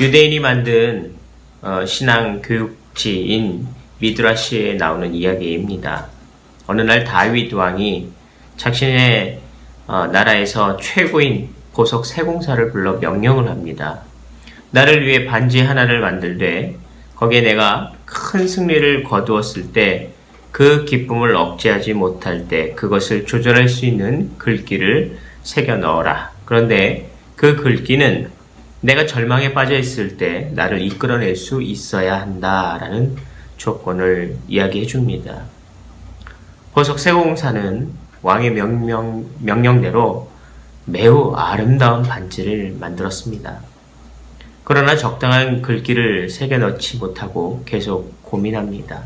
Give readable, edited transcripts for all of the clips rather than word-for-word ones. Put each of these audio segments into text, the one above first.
유대인이 만든 신앙 교육지인 미드라시에 나오는 이야기입니다. 어느 날 다윗 왕이 자신의 나라에서 최고인 보석 세공사를 불러 명령을 합니다. 나를 위해 반지 하나를 만들되 거기에 내가 큰 승리를 거두었을 때 그 기쁨을 억제하지 못할 때 그것을 조절할 수 있는 글귀를 새겨 넣어라. 그런데 그 글귀는 내가 절망에 빠져 있을 때 나를 이끌어낼 수 있어야 한다라는 조건을 이야기해 줍니다. 보석 세공사는 왕의 명령대로 매우 아름다운 반지를 만들었습니다. 그러나 적당한 글귀를 새겨 넣지 못하고 계속 고민합니다.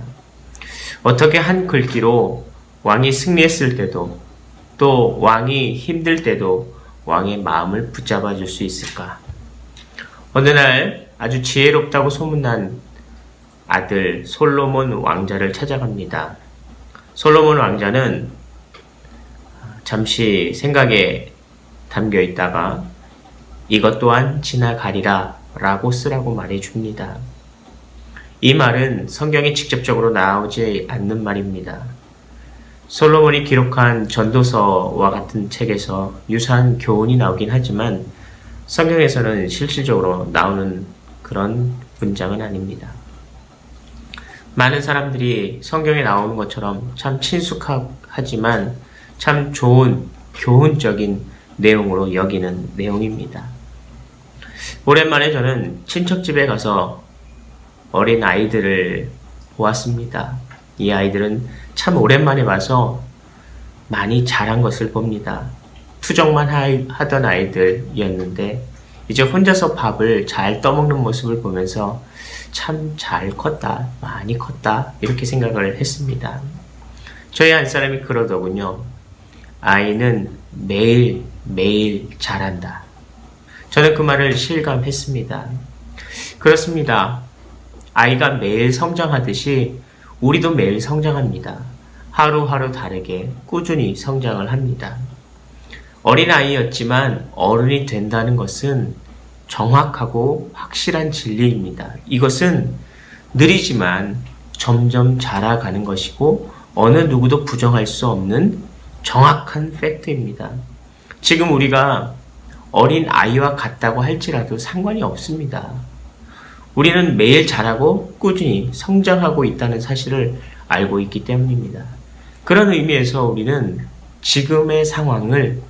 어떻게 한 글귀로 왕이 승리했을 때도 또 왕이 힘들 때도 왕의 마음을 붙잡아 줄 수 있을까? 어느 날 아주 지혜롭다고 소문난 아들 솔로몬 왕자를 찾아갑니다. 솔로몬 왕자는 잠시 생각에 담겨 있다가 이것 또한 지나가리라 라고 쓰라고 말해줍니다. 이 말은 성경에 직접적으로 나오지 않는 말입니다. 솔로몬이 기록한 전도서와 같은 책에서 유사한 교훈이 나오긴 하지만 성경에서는 실질적으로 나오는 그런 문장은 아닙니다. 많은 사람들이 성경에 나오는 것처럼 참 친숙하지만 참 좋은 교훈적인 내용으로 여기는 내용입니다. 오랜만에 저는 친척집에 가서 어린 아이들을 보았습니다. 이 아이들은 참 오랜만에 봐서 많이 자란 것을 봅니다. 투정만 하던 아이들이었는데 이제 혼자서 밥을 잘 떠먹는 모습을 보면서 참 잘 컸다, 많이 컸다 이렇게 생각을 했습니다. 저희 한 사람이 그러더군요. 아이는 매일 자란다. 저는 그 말을 실감했습니다. 그렇습니다. 아이가 매일 성장하듯이 우리도 매일 성장합니다. 하루하루 다르게 꾸준히 성장을 합니다. 어린아이였지만 어른이 된다는 것은 정확하고 확실한 진리입니다. 이것은 느리지만 점점 자라가는 것이고 어느 누구도 부정할 수 없는 정확한 팩트입니다. 지금 우리가 어린 아이와 같다고 할지라도 상관이 없습니다. 우리는 매일 자라고 꾸준히 성장하고 있다는 사실을 알고 있기 때문입니다. 그런 의미에서 우리는 지금의 상황을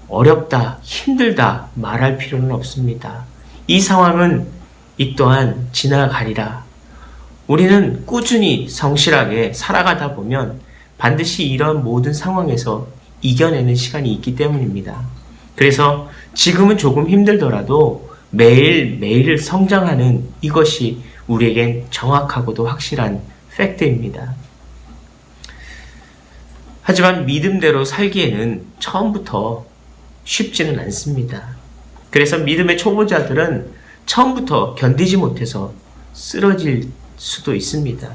어렵다, 힘들다 말할 필요는 없습니다. 이 상황은 이 또한 지나가리라. 우리는 꾸준히 성실하게 살아가다 보면 반드시 이런 모든 상황에서 이겨내는 시간이 있기 때문입니다. 그래서 지금은 조금 힘들더라도 매일 성장하는 이것이 우리에겐 정확하고도 확실한 팩트입니다. 하지만 믿음대로 살기에는 처음부터 쉽지는 않습니다. 그래서 믿음의 초보자들은 처음부터 견디지 못해서 쓰러질 수도 있습니다.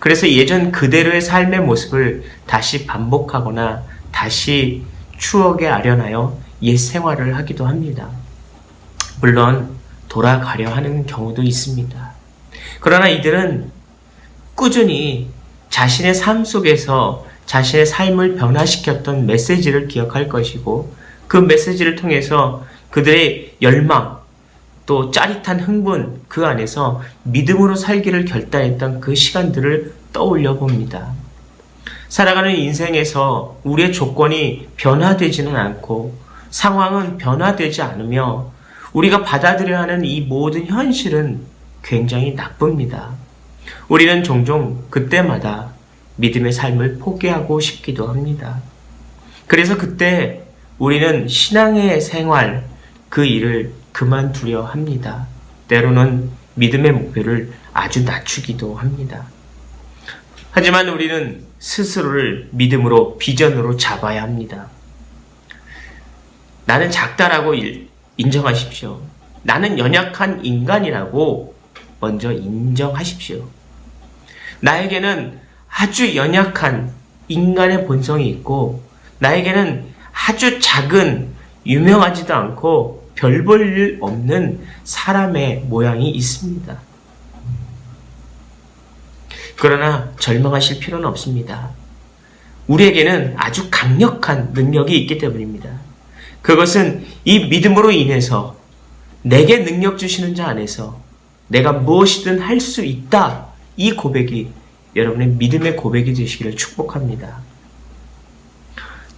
그래서 예전 그대로의 삶의 모습을 다시 반복하거나 다시 추억에 아련하여 옛 생활을 하기도 합니다. 물론 돌아가려 하는 경우도 있습니다. 그러나 이들은 꾸준히 자신의 삶 속에서 자신의 삶을 변화시켰던 메시지를 기억할 것이고 그 메시지를 통해서 그들의 열망 또 짜릿한 흥분 그 안에서 믿음으로 살기를 결단했던 그 시간들을 떠올려 봅니다. 살아가는 인생에서 우리의 조건이 변화되지는 않고 상황은 변화되지 않으며 우리가 받아들여야 하는 이 모든 현실은 굉장히 나쁩니다. 우리는 종종 그때마다 믿음의 삶을 포기하고 싶기도 합니다. 그래서 그때 우리는 신앙의 생활, 그 일을 그만두려 합니다. 때로는 믿음의 목표를 아주 낮추기도 합니다. 하지만 우리는 스스로를 믿음으로, 비전으로 잡아야 합니다. 나는 작다라고 인정하십시오. 나는 연약한 인간이라고 먼저 인정하십시오. 나에게는 아주 연약한 인간의 본성이 있고 나에게는 아주 작은 유명하지도 않고 별 볼 일 없는 사람의 모양이 있습니다. 그러나 절망하실 필요는 없습니다. 우리에게는 아주 강력한 능력이 있기 때문입니다. 그것은 이 믿음으로 인해서 내게 능력 주시는 자 안에서 내가 무엇이든 할 수 있다. 이 고백이 여러분의 믿음의 고백이 되시기를 축복합니다.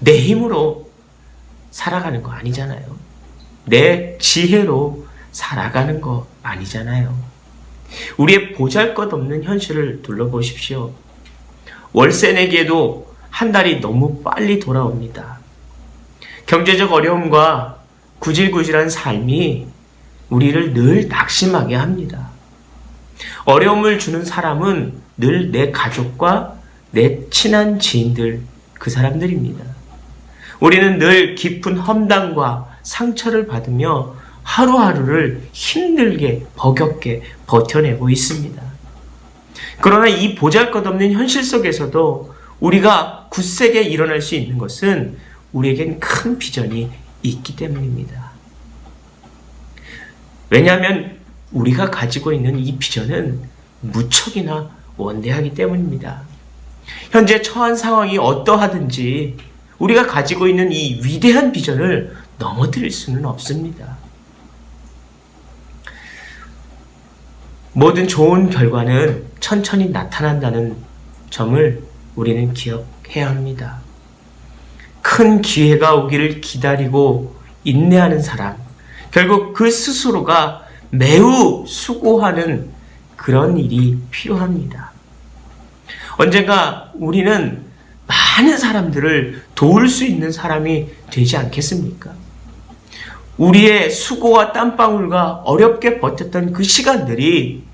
내 힘으로 살아가는 거 아니잖아요. 내 지혜로 살아가는 거 아니잖아요. 우리의 보잘것없는 현실을 둘러보십시오. 월세 내기에도 한 달이 너무 빨리 돌아옵니다. 경제적 어려움과 구질구질한 삶이 우리를 늘 낙심하게 합니다. 어려움을 주는 사람은 늘 내 가족과 내 친한 지인들, 그 사람들입니다. 우리는 늘 깊은 험담과 상처를 받으며 하루하루를 힘들게 버겁게 버텨내고 있습니다. 그러나 이 보잘것없는 현실 속에서도 우리가 굳세게 일어날 수 있는 것은 우리에겐 큰 비전이 있기 때문입니다. 왜냐하면 우리가 가지고 있는 이 비전은 무척이나 원대하기 때문입니다. 현재 처한 상황이 어떠하든지 우리가 가지고 있는 이 위대한 비전을 넘어뜨릴 수는 없습니다. 모든 좋은 결과는 천천히 나타난다는 점을 우리는 기억해야 합니다. 큰 기회가 오기를 기다리고 인내하는 사람, 결국 그 스스로가 매우 수고하는 그런 일이 필요합니다. 언젠가 우리는 많은 사람들을 도울 수 있는 사람이 되지 않겠습니까? 우리의 수고와 땀방울과 어렵게 버텼던 그 시간들이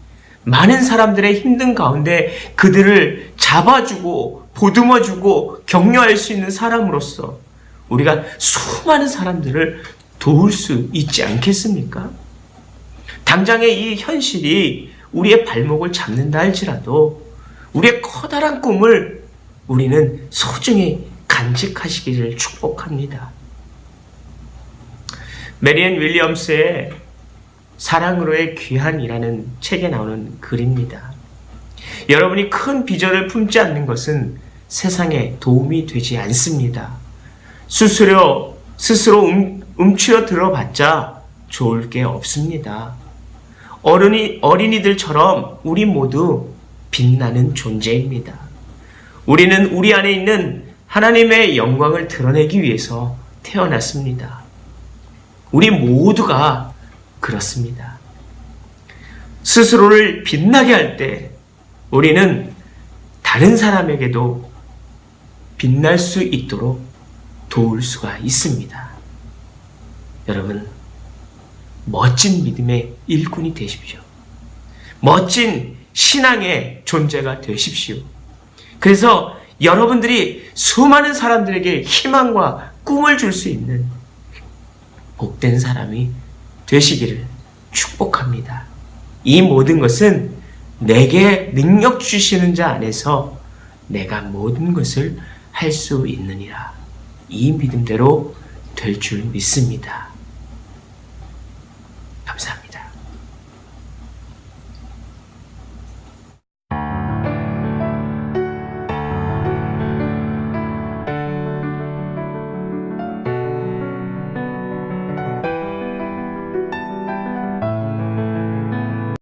많은 사람들의 힘든 가운데 그들을 잡아주고 보듬어주고 격려할 수 있는 사람으로서 우리가 수많은 사람들을 도울 수 있지 않겠습니까? 당장의 이 현실이 우리의 발목을 잡는다 할지라도 우리의 커다란 꿈을 우리는 소중히 간직하시기를 축복합니다. 메리앤 윌리엄스의 사랑으로의 귀한이라는 책에 나오는 글입니다. 여러분이 큰 비전을 품지 않는 것은 세상에 도움이 되지 않습니다. 스스로 움츠려 들어봤자 좋을 게 없습니다. 어린이들처럼 우리 모두 빛나는 존재입니다. 우리는 우리 안에 있는 하나님의 영광을 드러내기 위해서 태어났습니다. 우리 모두가 그렇습니다. 스스로를 빛나게 할 때 우리는 다른 사람에게도 빛날 수 있도록 도울 수가 있습니다. 여러분, 멋진 믿음의 일꾼이 되십시오. 멋진 신앙의 존재가 되십시오. 그래서 여러분들이 수많은 사람들에게 희망과 꿈을 줄 수 있는 복된 사람이 되시기를 축복합니다. 이 모든 것은 내게 능력 주시는 자 안에서 내가 모든 것을 할 수 있느니라. 이 믿음대로 될 줄 믿습니다. 감사합니다.